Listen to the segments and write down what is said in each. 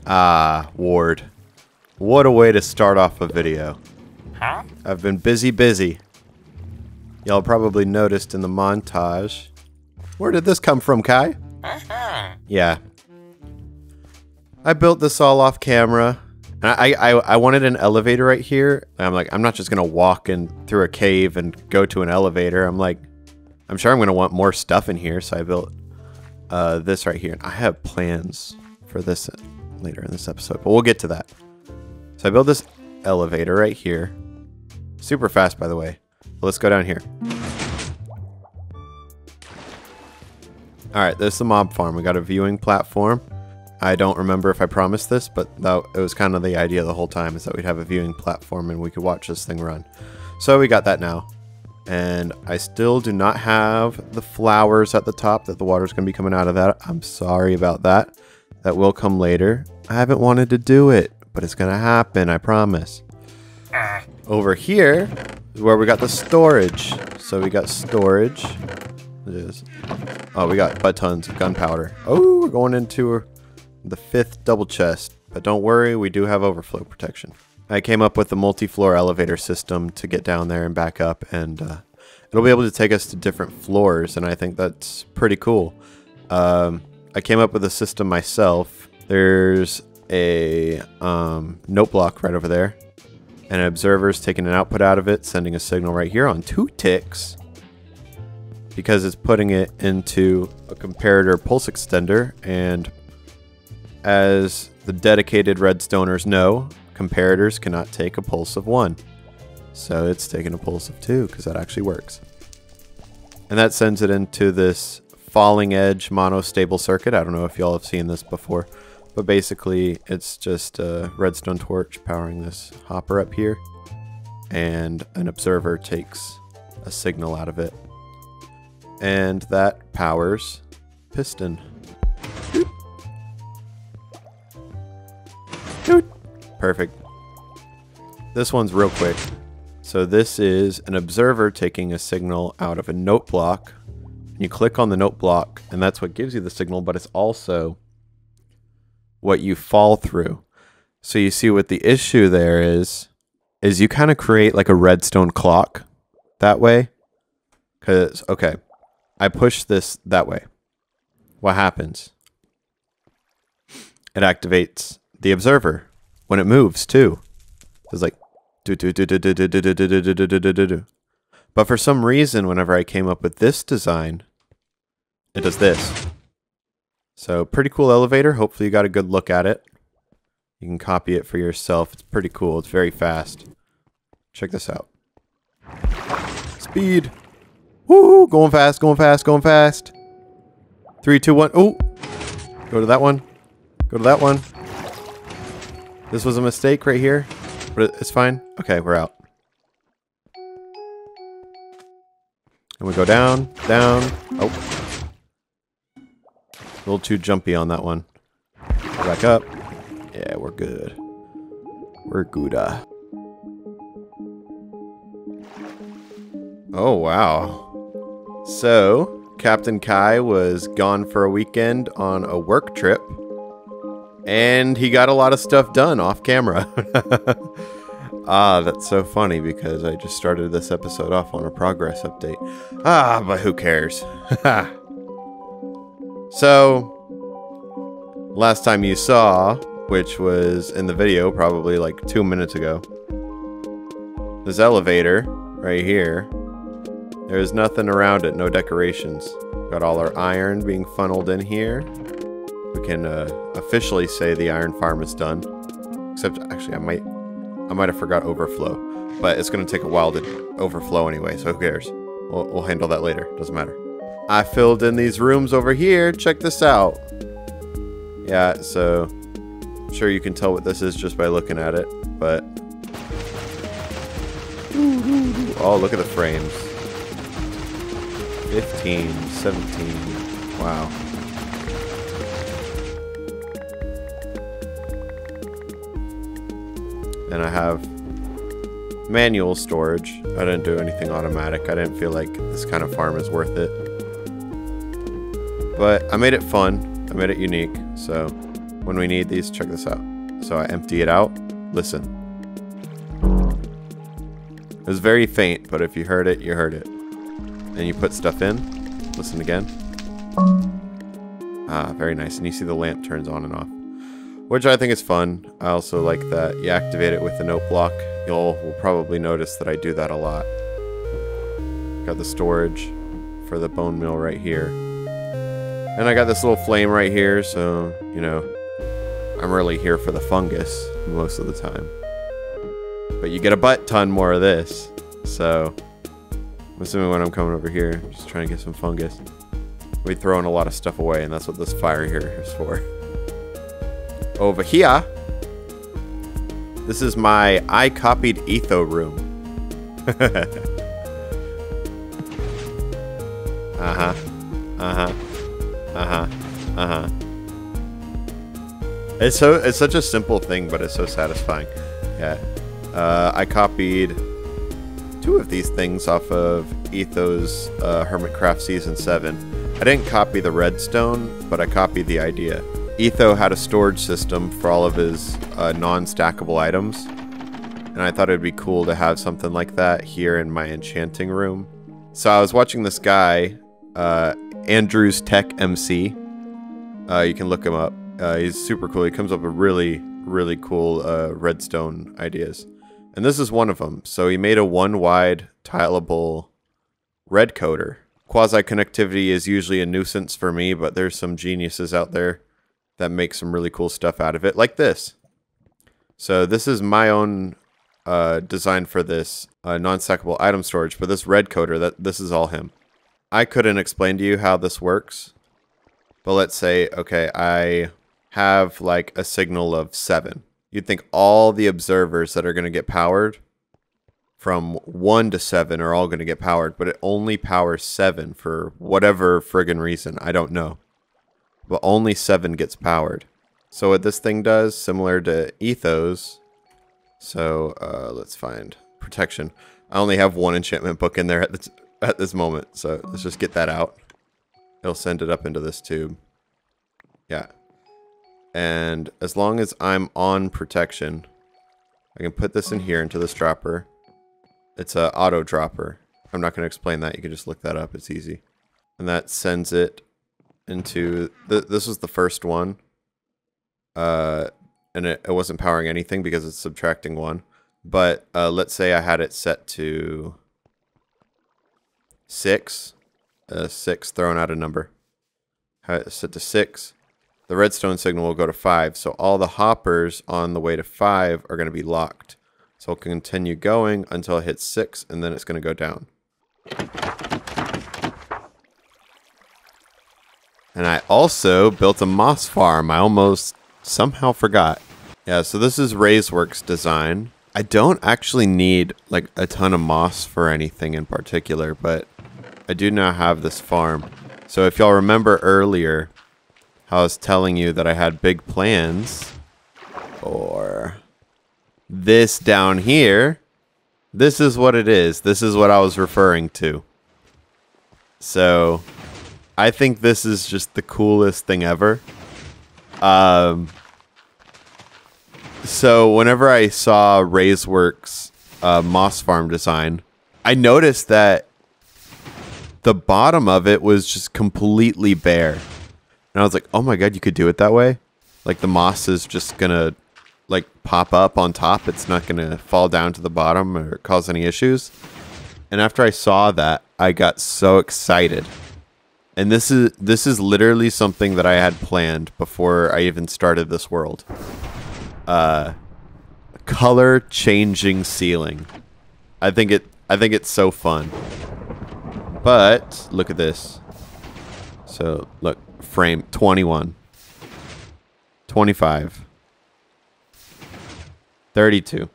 Ah, Ward. What a way to start off a video. Huh? I've been busy. Y'all probably noticed in the montage. Where did this come from, Kai? Yeah. I built this all off camera. And I wanted an elevator right here. I'm like, I'm not just going to walk in through a cave and go to an elevator. I'm like, I'm sure I'm going to want more stuff in here. So I built this right here. And I have plans for this later in this episode, but we'll get to that. So I built this elevator right here. Super fast, by the way. Let's go down here. Alright, this is the mob farm. We got a viewing platform. I don't remember if I promised this, but it was kind of the idea the whole time, is that we'd have a viewing platform and we could watch this thing run. So we got that now. And I still do not have the flowers at the top that the water's going to be coming out of that. I'm sorry about that. That will come later. I haven't wanted to do it, but it's going to happen, I promise. Over here is where we got the storage. So we got storage. Oh, we got butt tons of gunpowder. Oh, we're going into the 5th double chest. But don't worry, we do have overflow protection. I came up with a multi-floor elevator system to get down there and back up. And it'll be able to take us to different floors. And I think that's pretty cool. I came up with a system myself. There's a note block right over there. And an observer's taking an output out of it, sending a signal right here on 2 ticks. Because it's putting it into a comparator pulse extender. And as the dedicated redstoners know, comparators cannot take a pulse of 1. So it's taking a pulse of 2, because that actually works. And that sends it into this falling edge monostable circuit. I don't know if y'all have seen this before. But basically, it's just a redstone torch powering this hopper up here. And an observer takes a signal out of it. And that powers piston. Perfect. This one's real quick. So this is an observer taking a signal out of a note block. And you click on the note block, and that's what gives you the signal, but it's also what you fall through. So you see what the issue there is you kind of create like a redstone clock that way. Because, okay, I push this that way. What happens? It activates the observer when it moves too. It's like do. But for some reason, whenever I came up with this design, it does this. So pretty cool elevator. Hopefully you got a good look at it. You can copy it for yourself. It's pretty cool. It's very fast. Check this out. Speed. Woo! Going fast, going fast, going fast. 3, 2, 1. Oh! Go to that one. Go to that one. This was a mistake right here. But it's fine. Okay, we're out. And we go down, down. Oh. A little too jumpy on that one. Back up. Yeah, we're good. We're gooda. Oh, wow. So, Captain Kai was gone for a weekend on a work trip. And he got a lot of stuff done off camera. Ah, that's so funny because I just started this episode off on a progress update. Ah, but who cares? So, last time you saw, which was in the video probably like 2 minutes ago, this elevator right here, there's nothing around it, no decorations. Got all our iron being funneled in here. We can officially say the iron farm is done. Except, actually, I might have forgot overflow. But it's going to take a while to overflow anyway, so who cares? We'll handle that later. Doesn't matter. I filled in these rooms over here. Check this out. Yeah, so I'm sure you can tell what this is just by looking at it. But oh, look at the frames. 15, 17. Wow. And I have manual storage. I didn't do anything automatic. I didn't feel like this kind of farm is worth it. But I made it fun. I made it unique. So when we need these. Check this out. So I empty it out. Listen. It was very faint, but if you heard it, you heard it. And you put stuff in. Listen again. Ah, very nice. And you see the lamp turns on and off, which I think is fun. I also like that you activate it with the note block. Will probably notice that I do that a lot. Got the storage for the bone meal right here. And I got this little flame right here, so, you know, I'm really here for the fungus most of the time. But you get a butt ton more of this. So, I'm assuming when I'm coming over here, I'm just trying to get some fungus. We throwing a lot of stuff away, and that's what this fire here is for. Over here, this is my I copied etho room. It's such a simple thing, but it's so satisfying. Yeah. I copied 2 of these things off of Etho's Hermitcraft Season 7. I didn't copy the redstone, but I copied the idea. Etho had a storage system for all of his non-stackable items, and I thought it'd be cool to have something like that here in my enchanting room. So I was watching this guy, Andrew's Tech MC. You can look him up. He's super cool. He comes up with really, really cool redstone ideas. And this is one of them. So he made a 1-wide tileable red coder. Quasi-connectivity is usually a nuisance for me, but there's some geniuses out there that make some really cool stuff out of it, like this. So this is my own design for this non-stackable item storage, but this red coder, this is all him. I couldn't explain to you how this works, but let's say, okay, I have like a signal of 7. You'd think all the observers that are going to get powered from 1 to 7 are all going to get powered, but it only powers 7 for whatever friggin' reason. I don't know. But only 7 gets powered. So what this thing does, similar to Ethos, so let's find protection. I only have 1 enchantment book in there at this moment, so let's just get that out. It'll send it up into this tube. Yeah. And as long as I'm on protection, I can put this in here into this dropper. It's a auto dropper. I'm not going to explain that. You can just look that up. It's easy. And that sends it into... this was the first one. And it wasn't powering anything because it's subtracting 1. But let's say I had it set to 6. 6, throwing out a number. Had it set to 6. The redstone signal will go to 5. So all the hoppers on the way to 5 are going to be locked. So it'll continue going until it hits 6, and then it's going to go down. And I also built a moss farm. I almost somehow forgot. Yeah, so this is Ray's design. I don't actually need like a ton of moss for anything in particular, but I do now have this farm. So if y'all remember earlier how I was telling you that I had big plans for this down here, this is what it is. This is what I was referring to. So I think this is just the coolest thing ever. So whenever I saw Ray's moss farm design, I noticed that the bottom of it was just completely bare. And I was like, oh my god, you could do it that way? Like the moss is just gonna like pop up on top. It's not gonna fall down to the bottom or cause any issues. And after I saw that, I got so excited. And this is literally something that I had planned before I even started this world. Color changing ceiling. I think it's so fun. But look at this. So look, frame 21, 25, 32.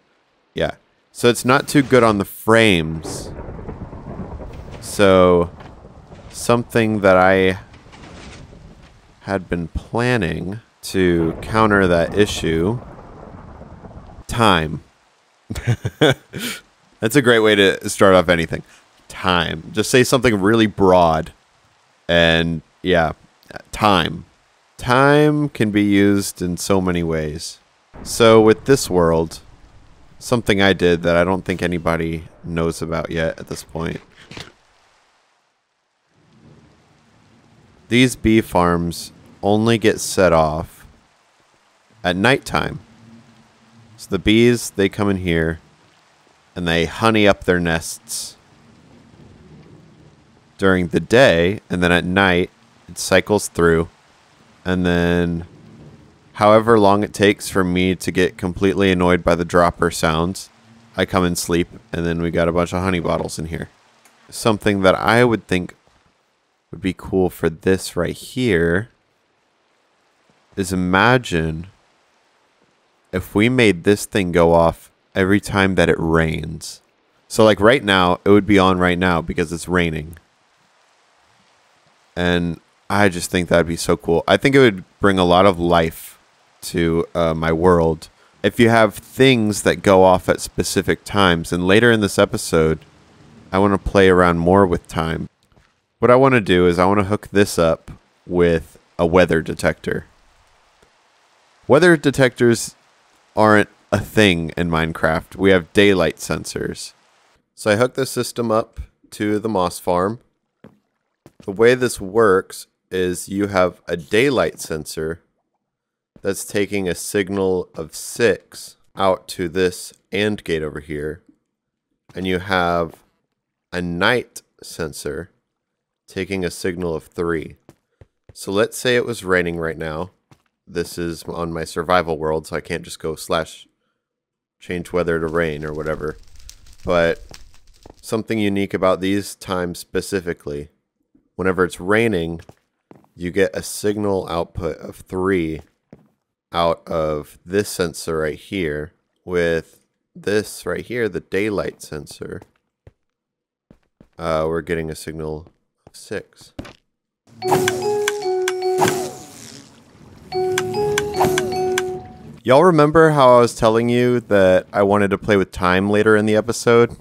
Yeah. So it's not too good on the frames. So something that I had been planning to counter that issue. Time. That's a great way to start off anything. Time. Just say something really broad. And yeah, time. Time can be used in so many ways. So with this world, something I did that I don't think anybody knows about yet at this point. These bee farms only get set off at nighttime. So the bees, they come in here and they honey up their nests during the day, and then at night it cycles through, and then however long it takes for me to get completely annoyed by the dropper sounds, I come and sleep, and then we got a bunch of honey bottles in here. Something that I would think would be cool for this right here is imagine if we made this thing go off every time that it rains. So like right now, it would be on right now because it's raining. And I just think that'd be so cool. I think it would bring a lot of life to my world if you have things that go off at specific times. And later in this episode, I want to play around more with time. What I want to do is I want to hook this up with a weather detector. Weather detectors aren't a thing in Minecraft. We have daylight sensors. So I hook the system up to the moss farm. The way this works is you have a daylight sensor that's taking a signal of 6 out to this AND gate over here. And you have a night sensor taking a signal of 3. So let's say it was raining right now. This is on my survival world, so I can't just go / change weather to rain or whatever. But something unique about these times specifically, whenever it's raining, you get a signal output of 3 out of this sensor right here. With this right here, the daylight sensor, we're getting a signal 6. Y'all remember how I was telling you that I wanted to play with time later in the episode?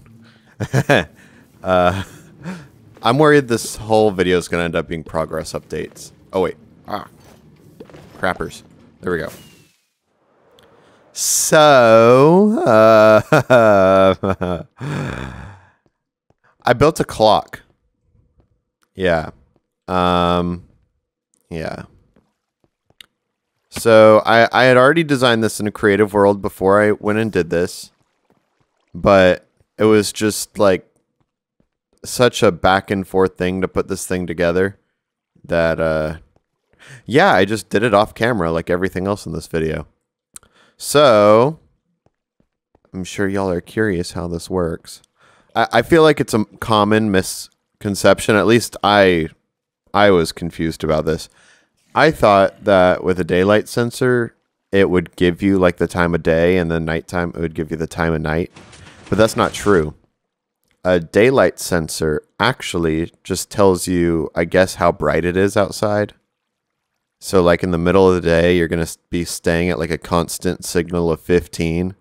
I'm worried this whole video is going to end up being progress updates. Oh wait. Crappers. There we go. So, I built a clock. Yeah. Yeah. So I had already designed this in a creative world before I went and did this, but it was just like such a back and forth thing to put this thing together that, yeah, I just did it off camera like everything else in this video. So I'm sure y'all are curious how this works. I feel like it's a common misconception. At least I was confused about this. I thought that with a daylight sensor, it would give you like the time of day, and then nighttime, it would give you the time of night. But that's not true. A daylight sensor actually just tells you, I guess, how bright it is outside. So like in the middle of the day, you're going to be staying at like a constant signal of 15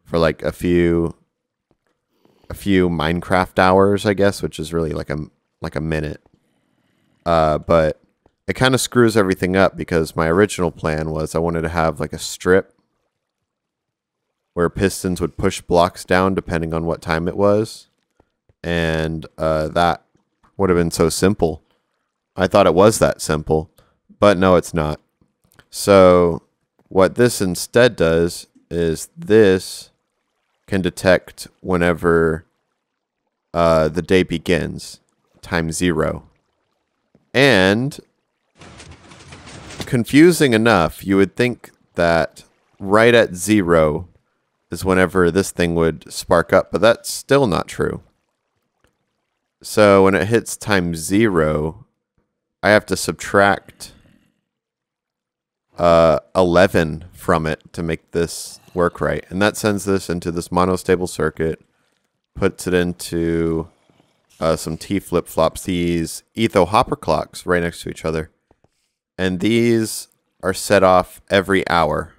for like a few Minecraft hours, I guess, which is really like a minute. But it kind of screws everything up because my original plan was I wanted to have like a strip where pistons would push blocks down depending on what time it was. And that would have been so simple. I thought it was that simple, but no, it's not. So what this instead does is this can detect whenever the day begins, time 0. And confusing enough, you would think that right at 0 is whenever this thing would spark up, but that's still not true. So when it hits time 0, I have to subtract 11 from it to make this work right. And that sends this into this monostable circuit, puts it into some T flip-flops, these etho hopper clocks right next to each other. And these are set off every hour.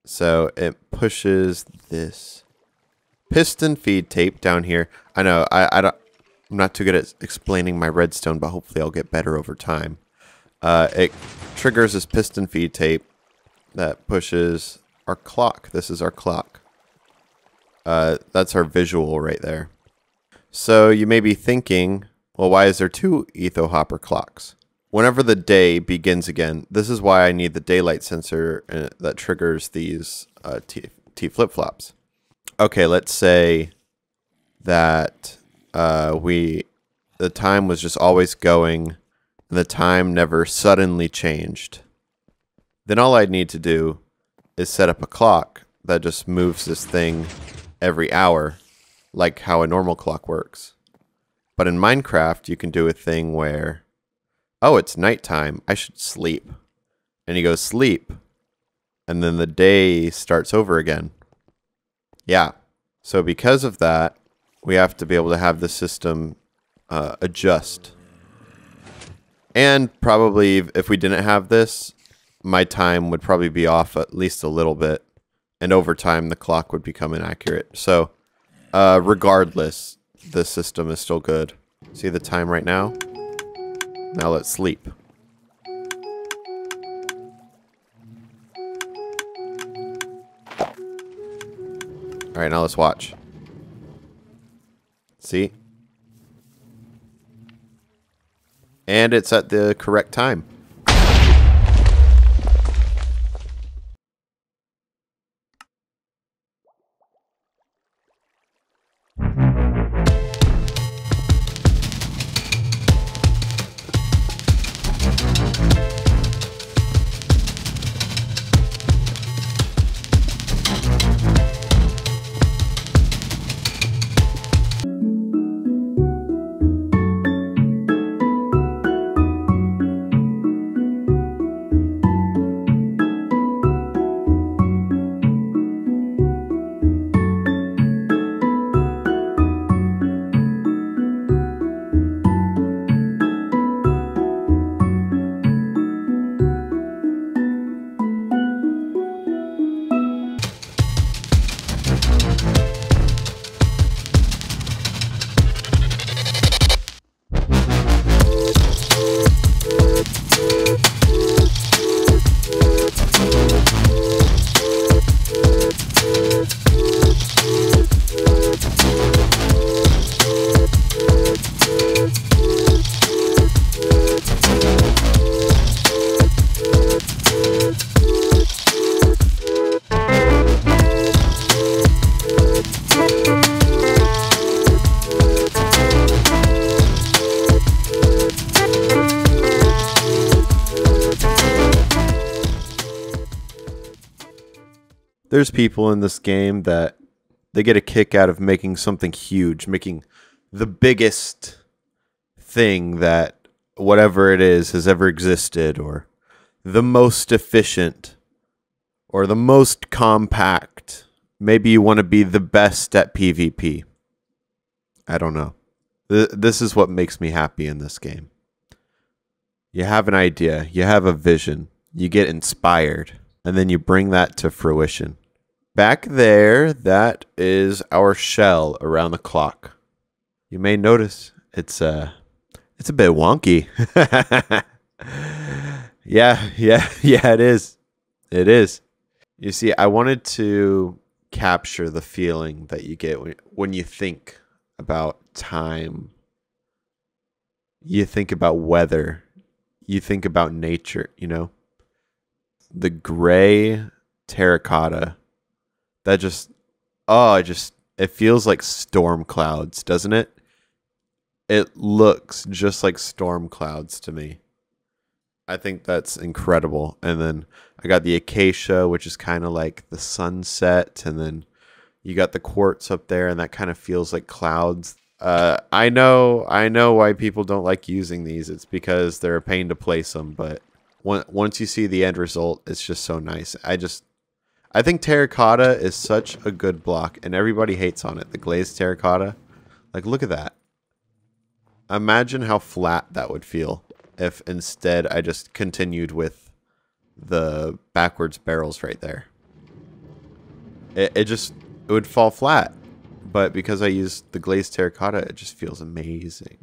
So it pushes this piston feed tape down here. I know, I'm not too good at explaining my redstone, but hopefully I'll get better over time. It triggers this piston feed tape that pushes our clock. This is our clock. That's our visual right there. So you may be thinking, well, why is there two etho hopper clocks? Whenever the day begins again, this is why I need the daylight sensor that triggers these T flip-flops. Okay, let's say that the time was just always going and the time never suddenly changed. Then all I'd need to do is set up a clock that just moves this thing every hour, like how a normal clock works. But in Minecraft, you can do a thing where, oh, it's nighttime, I should sleep. And you go sleep, and then the day starts over again. Yeah, so because of that, we have to be able to have the system adjust. And probably if we didn't have this, my time would probably be off at least a little bit. And over time, the clock would become inaccurate. So regardless, the system is still good. See the time right now? Now let's sleep. Alright, now let's watch. See? And it's at the correct time. There's people in this game that they get a kick out of making something huge, making the biggest thing that whatever it is has ever existed, or the most efficient, or the most compact. Maybe you want to be the best at PvP. I don't know. This is what makes me happy in this game. You have an idea, you have a vision, you get inspired, and then you bring that to fruition. Back there, that is our shell around the clock. You may notice it's a bit wonky. Yeah, it is. It is. You see, I wanted to capture the feeling that you get when you think about time. You think about weather. You think about nature, you know? The gray terracotta. That just, it feels like storm clouds, doesn't it? It looks just like storm clouds to me. I think that's incredible. And then I got the acacia, which is kind of like the sunset. And then you got the quartz up there, and that kind of feels like clouds. I know why people don't like using these. It's because they're a pain to place them. But once you see the end result, it's just so nice. I think terracotta is such a good block, and everybody hates on it. The glazed terracotta. Like, look at that. Imagine how flat that would feel if instead I just continued with the backwards barrels right there. It would fall flat. But because I used the glazed terracotta, it just feels amazing.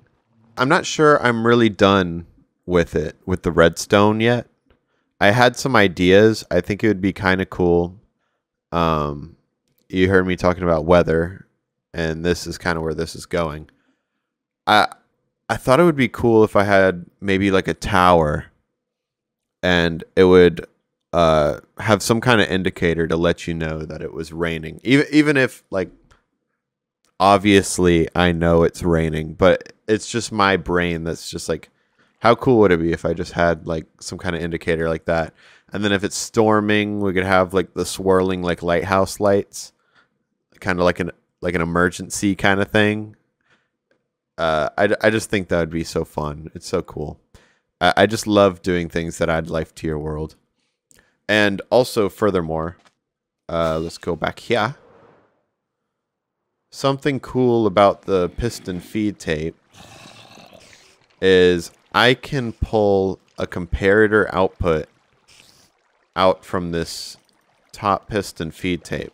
I'm not sure I'm really done with it, with the redstone yet. I had some ideas. I think it would be kind of cool. You heard me talking about weather, and this is kind of where this is going. I I thought it would be cool if I had maybe like a tower, and it would have some kind of indicator to let you know that it was raining. Even if like obviously I know it's raining, but it's just my brain that's just like, how cool would it be if I just had like some kind of indicator like that? And then if it's storming, we could have like the swirling like lighthouse lights, kind of like an emergency kind of thing. I just think that would be so fun. It's so cool. I just love doing things that add life to your world. And also, furthermore, let's go back here. Something cool about the piston feed tape is I can pull a comparator output out from this top piston feed tape.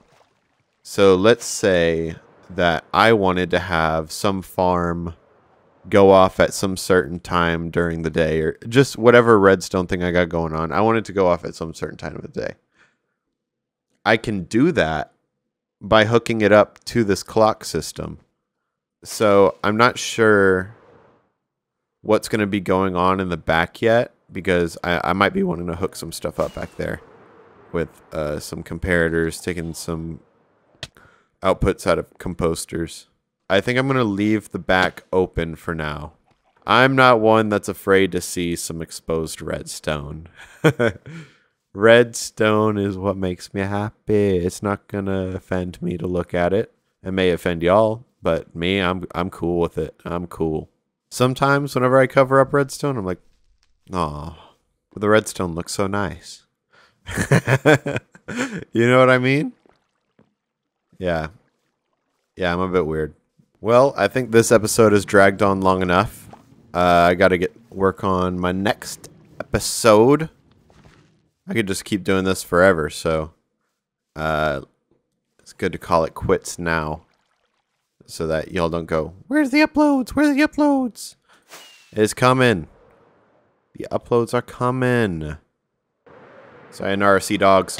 So let's say that I wanted to have some farm go off at some certain time during the day, or just whatever redstone thing I got going on. I want it to go off at some certain time of the day. I can do that by hooking it up to this clock system. So I'm not sure what's going to be going on in the back yet, because I might be wanting to hook some stuff up back there with some comparators, taking some outputs out of composters. I think I'm going to leave the back open for now. I'm not one that's afraid to see some exposed redstone. Redstone is what makes me happy. It's not going to offend me to look at it. It may offend y'all, but me, I'm cool with it. I'm cool. Sometimes whenever I cover up redstone, I'm like, "Aw, the redstone looks so nice." You know what I mean? Yeah. Yeah, I'm a bit weird. Well, I think this episode has dragged on long enough. I got to work on my next episode. I could just keep doing this forever, so it's good to call it quits now, so that y'all don't go, "Where's the uploads? Where's the uploads?" It's coming. The uploads are coming. Sayonara, sea dogs.